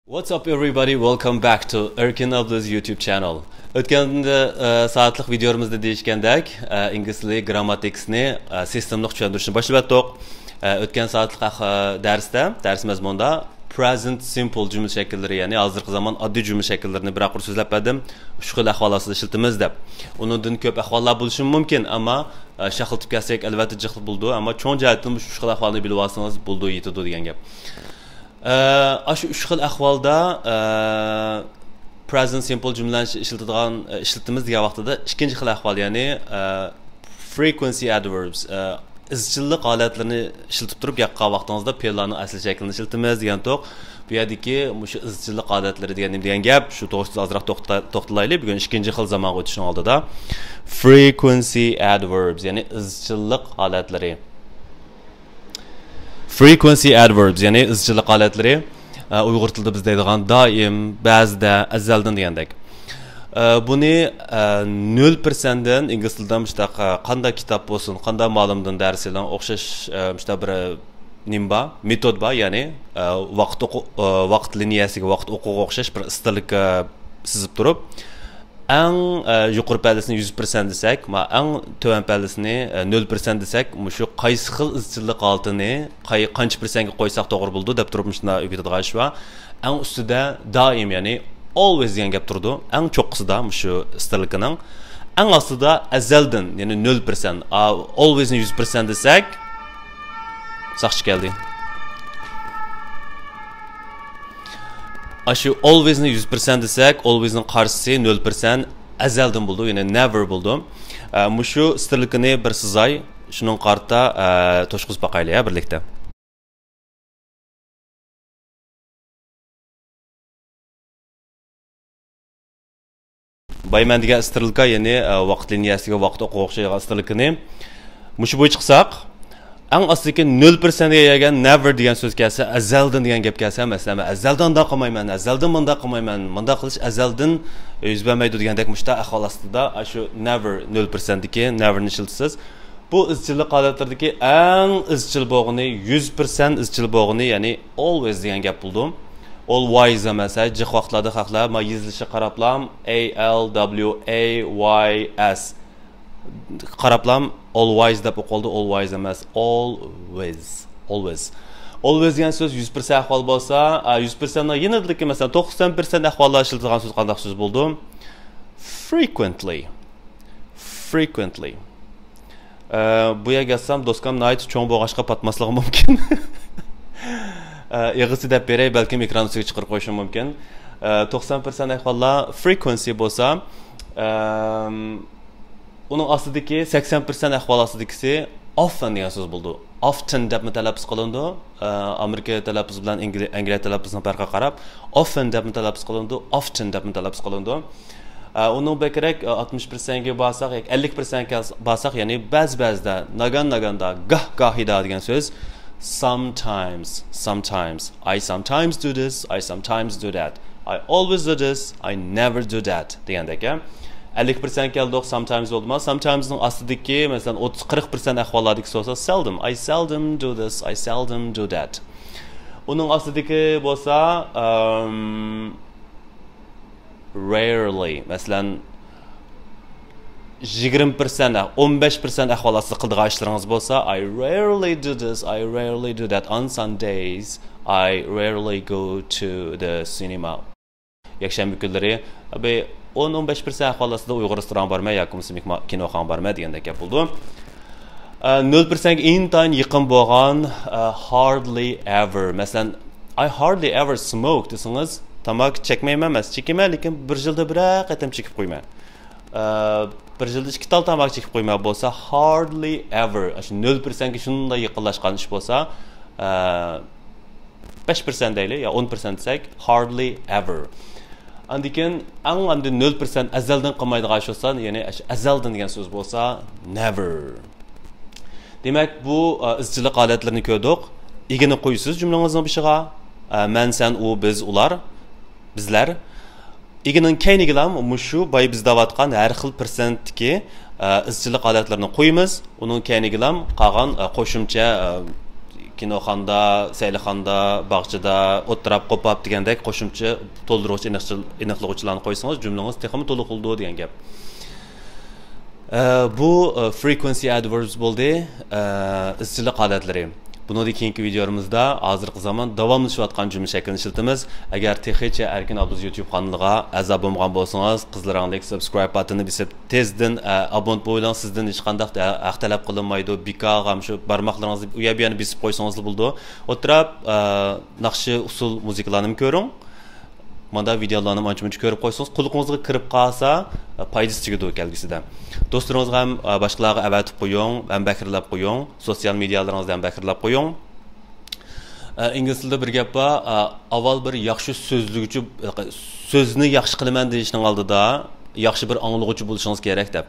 What's up everybody, welcome back to Erkin Abla's YouTube channel. O'tgan saatlik videomizda deyishgandek, ingliz tili grammaticsni sistemli tushuntirishni boshladik. O'tgan saatlik dars mazmunida present simple jumla shakllari, ya'ni hozirgi zamon oddiy jumla shakllarini bir aqr so'zlab berdim. Shu xil ahvol ostida ishlatamiz deb. Undan ko'p ahvollar bo'lishi mumkin, ammo shaqiltib kelsak albatta jiqli bo'ldi, ammo cho'ng jihatdan shu xil ahvolni bilib olsangiz bo'ldi yetadi degan gap. Shu uch xil ahvolda present simple jumlalarni ishlatamiz degan vaqtida ikkinchi xil ahvol, ya'ni frequency adverbs, izchillik holatlarini ishlatib turib yaqqan vaqtingizda fe'llarning asl shaklini ishlatamiz degan to'q. Bu yerdagi shu izchillik holatlari degan gap, shu to'g'risida ozroq to'xtalaylik. Bugun ikkinchi xil zamonga o'tishning oldida frequency adverbs, ya'ni izchillik holatlari. Frequency adverbs, ya'ni izchillik holatlari, Uyg'ur tilida biz deydigan doim, ba'zida, azaldan degandek. Buni 0% dan ingliz tilidan mustaq qanday kitob bo'lsin, qanday ma'lumotdan darslardan o'xshash mustaq bir nimba, metod bor, ya'ni vaqt liniyasiga, vaqt o'quviga o'xshash bir istillikka sizib turib, eng yuqori pallasini 100% desak, eng tuvan pallasini 0% desak, shu qaysi xil izchillik holatini qancha %ga qo'ysak to'g'ri bo'ldi deb turib shuna o'rgatadigan ish va eng ustida doim, ya'ni always degan gap turdi. Eng cho'qqisida shu istillikning, eng ostida azaldan, ya'ni 0%, always ni 100% desak, saqchi keldi. Shu always ni 100% desak, always ning qarshisi 0% azaldan bo'ldi, ya'ni never bo'ldi. Shu istillikni bir sizay, shuning qarta to'shqizib baqaylik birlikda. Bayman degan istillikka, ya'ni vaqt liniyasiga, vaqt o'quviga o'xshagan istillikni shu bo'yicha qilsak, eng ostidagi 0% ga kelgan never degan so'z kelsa, azaldan degan gap kelsa, masalan, azaldan da qilmayman, azaldan bunda qilmayman, bunda qilish azaldan yuz bermaydi degandek mushta ahvol ostida shu never 0% dagi neverni ishlatasiz. Bu izchillik holatlaridagi eng izchil bo'lg'ini, 100% izchil bo'lg'ini, ya'ni always degan gap bo'ldi. Always emas, jiq vaqtlarda haqlar, ma yezilishi qarablam ALWAYS qarablam always deb o'qildi, always emas, always degan so'z 100% ahvol bo'lsa, 100% dan yanadiki masalan 90% ahvolda ishlatilgan so'z qanday so'z bo'ldi? Frequently. Bu yerga gelsam do'stim nayt cho'ng bo'g'ashqa patmasligi mumkin. Yig'isi deb beray, balki ekran ustiga chiqarib qo'yishim mumkin. 90% ahvollar frequency bo'lsa, uning ostidagi 80% ahvol ostidagisi often degan so'z bo'ldi. Often deb talaffuz qilindi. Amerika talaffuzi bilan Angliya talaffuzining farqiga qarab, often deb talaffuz qilindi, often deb talaffuz qilindi. Uning bekerak 60% ga borsak, 50% ga borsak, ya'ni ba'zida, naganda, gohida degan so'z sometimes. I sometimes do this, I sometimes do that. I always do this, I never do that degandek. 50% keldik, sometimes bo'ldi. Sometimesning ostidagi, masalan, 30-40% ahvollardagi so'zlar seldom. I seldom do this, I seldom do that. Uning ostidagi bo'lsa rarely, masalan 20%, 15% ahvol ostida qildigan ishlaringiz bo'lsa, I rarely do this, I rarely do that. On Sundays, I rarely go to the cinema. Yakshanba kunlari 10-15% ahvol ostida Uyg'ur restoran bormay yoki kinoxona bormay degandek gap bo'ldi. 0% ga intayin yaqin bo'lgan hardly ever. Masalan, I hardly ever smoke desangiz, tamok chekmayman emas, chekaman, lekin bir yilda bir qatam chekib qo'yman. Bir yilda 2 tal tamok chekib qo'yman bo'lsa, hardly ever. Shu 0% ga shunday yaqinlashgan ish bo'lsa, 5% deylik, yo 10% desak, hardly ever. Andikin andi 0% azaldan qilmaydigan ish bo'lsa, ya'ni azaldan degan so'z bo'lsa, never. Demak, bu izchillik holatlarini ko'rdik. Egini qo'ysiz jumlangizning bishiga, men, sen, u, biz, ular, bizlar. Egining keynigilam shu boy biz davatgan har xil %ki izchillik holatlarini qo'yamiz. Uning keynigilam qolgan qo'shimcha kinoxonda, sayilxonda, bog'chada, o'tirab qo'pab degandek qo'shimcha to'ldiruvchi aniqlovchilarni qo'ysangiz, jumlangiz texmi to'liq bo'ldi degan gap. Bu frequency adverbs bo'ldi, izchillik holatlari. Buni keyingi videomizda hozirgi zamon davomlashayotgan jumla shaklini ishlatamiz. Agar texnicha Erkin Abduz YouTube kanaliga a'zo bo'lmagan bo'lsangiz, qizlaringdek subscribe butonini bosib tezdan abone bo'ling. Sizdan hech qanday haq talab qilinmaydi. Bika ham shu barmoqlaringizni u yerga yana bosib qo'ysangiz bo'ldi. O'tirib naqshi usul musiqalarni ko'ring. Manda videolarni ancha-muncha ko'rib qo'ysangiz, quliqingizga kirib qolsa, foydasi tegadi kelgisida. Do'stlaringizga ham boshqalarga avatib qo'ying, ham bakrlab qo'ying, sotsial medialaringizda ham bakrlab qo'ying. Ingliz tilida bir gap bor, avval bir yaxshi so'zluguvchi, so'zni yaxshi qilaman deyishning oldida yaxshi bir anglag'uvchi bo'lishingiz kerak deb.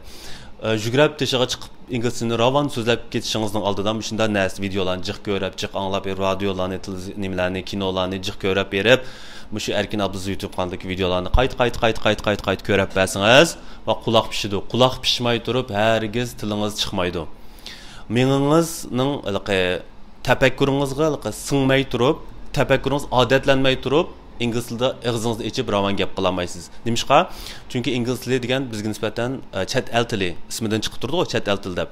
Jugurab teshiga chiqib ingliz tilini ravon so'zlab ketishingizning oldidan shunday nas videolarni jiq ko'rib, jiq anglab, radiolarni, nimalarni, kinolarni jiq ko'rib berib, Muşu Erkin Abduz YouTube kanalındaki videolarını qayt ko'rib bersangiz va quloq pishidi. Quloq pishmay turib, hergiz tilingiz chiqmaydi. Mengingizning tafakkuringizga singmay turib, tafakkuringiz odatlanmay turib, ingliz tilida og'zingizni ichib ravon gap qilolmaysiz. Nimishqa? Chunki ingliz tili degan bizga nisbatan chet el tili ismidan chiqib turdi, chet el til deb.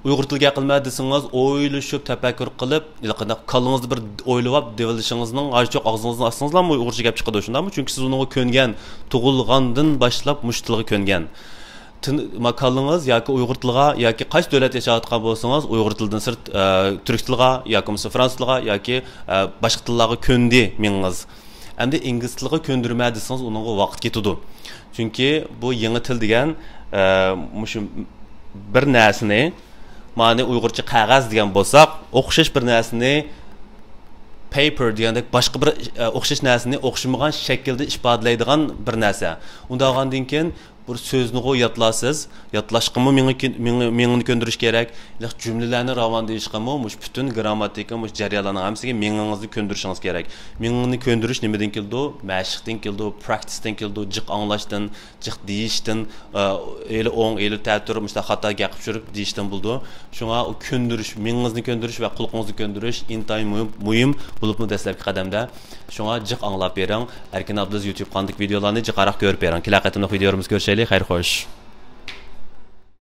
Uyg'ur tiliga qilma desangiz, o'ylashib, tafakkur qilib, qo'lingizni bir o'ylab devilishingizning archoq og'zingizni ostingizlarmi uyg'urcha gap chiqadi shundami? Chunki siz unga ko'ngan, tug'ilgandan boshlab mush tilga ko'ngan. Maqolangiz yoki uyg'ur tiliga yoki qaysi davlat yashayotgan bo'lsangiz, uyg'ur tilidan sirt turk tiliga yoki fransuz tiliga yoki boshqa tillarga ko'ndi mengiz. Endi ingliz tiliga ko'ndirma desangiz, uningga vaqt ketadi. Chunki bu yangi til degan mushu bir narsani, ma'ni uyg'urcha qog'oz degan bo'lsak, o'xshash bir narsani paper degandek boshqa bir o'xshash narsani o'xshamagan shaklda ifodalaydigan bir narsa. Undandan keyin bir so'zni yodlasiz, yodlashqimi mengni ko'ndirish kerak, jumlalarni ravon deyishqimi, mush butun grammatika, mush jarayonlarning hammasiga mengingizni ko'ndirishingiz kerak. Mengni ko'ndirish nimadan keldi? Mashqdan keldi, practicedan keldi, jiq anglashdan, jiq deyishdan, eli o'ng, eli ta'tir, mushta xato gapib yurib deyishdan bo'ldi. Shunga u ko'ndirish, mengingizni ko'ndirish va quloqingizni ko'ndirish intayin muhim bo'libmi dastlabki qadamda. Shunga jiq anglab bering. Erkin Abduz YouTube kanalidagi videolarni jiqaroq ko'rib bering. Kelaqatda videolarimiz ko'rishaylik. Xayr xo'sh.